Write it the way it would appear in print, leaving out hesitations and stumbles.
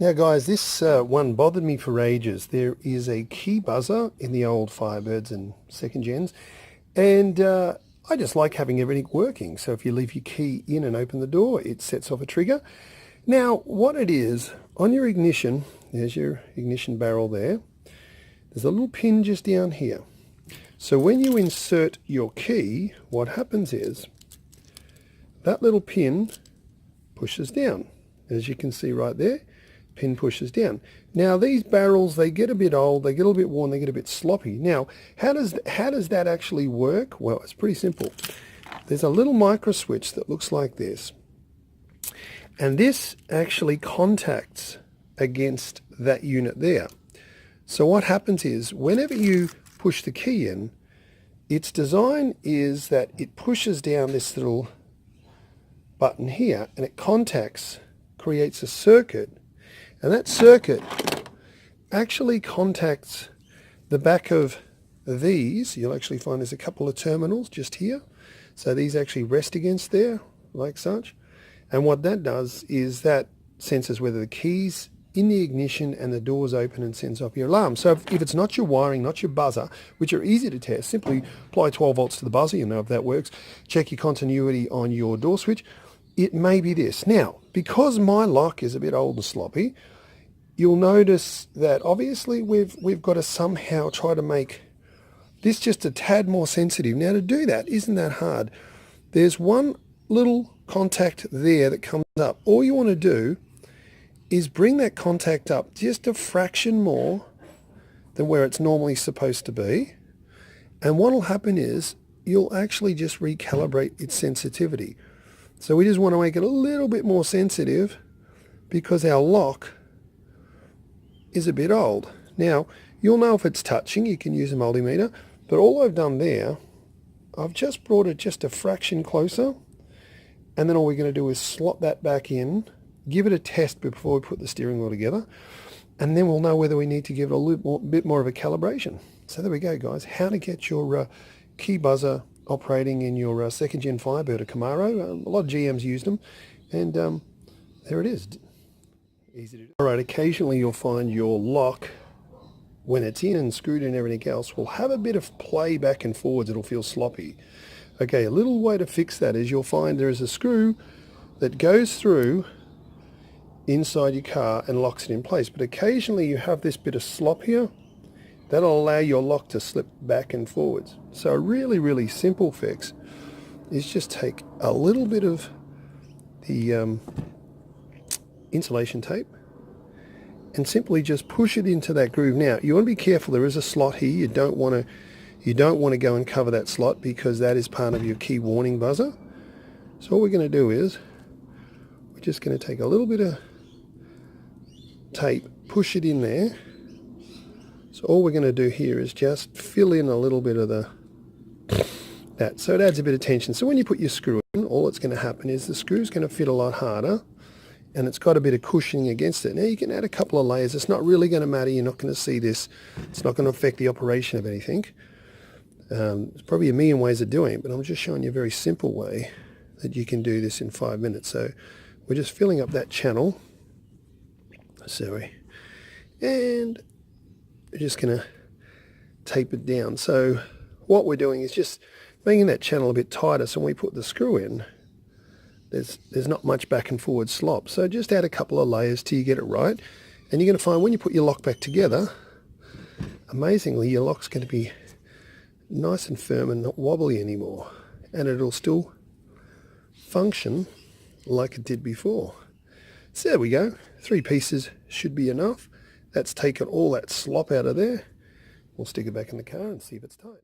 Now guys, this one bothered me for ages. There is a key buzzer in the old Firebirds and second gens, and I just like having everything working. So if you leave your key in and open the door, it sets off a trigger. Now what it is, on your ignition, there's your ignition barrel there, there's a little pin just down here. So when you insert your key, what happens is that little pin pushes down. As you can see right there, pin pushes down. Now these barrels, they get a bit old, they get a little bit worn, they get a bit sloppy. Now how does that actually work? Well, it's pretty simple. There's a little micro switch that looks like this, and this actually contacts against that unit there. So what happens is whenever you push the key in, its design is that it pushes down this little button here and it contacts, creates a circuit, and that circuit actually contacts the back of these. You'll actually find there's a couple of terminals just here. So these actually rest against there, like such. And what that does is that senses whether the key's in the ignition and the door's open and sends off your alarm. So if it's not your wiring, not your buzzer, which are easy to test, simply apply 12 volts to the buzzer, you know if that works. Check your continuity on your door switch. It may be this. Now, because my lock is a bit old and sloppy, you'll notice that obviously we've got to somehow try to make this just a tad more sensitive. Now to do that isn't that hard. There's one little contact there that comes up. All you want to do is bring that contact up just a fraction more than where it's normally supposed to be. And what will happen is you'll actually just recalibrate its sensitivity. So we just want to make it a little bit more sensitive because our lock is a bit old. Now, you'll know if it's touching, you can use a multimeter, but all I've done there, I've just brought it just a fraction closer, and then all we're going to do is slot that back in, give it a test before we put the steering wheel together, and then we'll know whether we need to give it a bit more of a calibration. So there we go, guys. How to get your key buzzer operating in your second gen Firebird or Camaro. A lot of GMs use them, and there it is. Easy to do. All right, occasionally you'll find your lock, when it's in and screwed and everything else, will have a bit of play back and forwards. It'll feel sloppy. Okay, a little way to fix that is you'll find there is a screw that goes through inside your car and locks it in place. But occasionally you have this bit of slop here. That'll allow your lock to slip back and forwards. So a really, really simple fix is just take a little bit of the insulation tape and simply just push it into that groove. Now you want to be careful, there is a slot here. You don't want to go and cover that slot because that is part of your key warning buzzer. So what we're going to do is we're just going to take a little bit of tape, push it in there. So all we're going to do here is just fill in a little bit of that. So it adds a bit of tension. So when you put your screw in, all that's going to happen is the screw's going to fit a lot harder, and it's got a bit of cushioning against it. Now you can add a couple of layers. It's not really going to matter. You're not going to see this. It's not going to affect the operation of anything. There's probably a million ways of doing it, but I'm just showing you a very simple way that you can do this in 5 minutes. So we're just filling up that channel. Sorry. And we're just going to tape it down. So what we're doing is just making that channel a bit tighter, so when we put the screw in, there's not much back and forward slop. So just add a couple of layers till you get it right, and you're going to find when you put your lock back together, amazingly your lock's going to be nice and firm and not wobbly anymore, and it'll still function like it did before. So there we go. 3 pieces should be enough. That's taken all that slop out of there. We'll stick it back in the car and see if it's tight.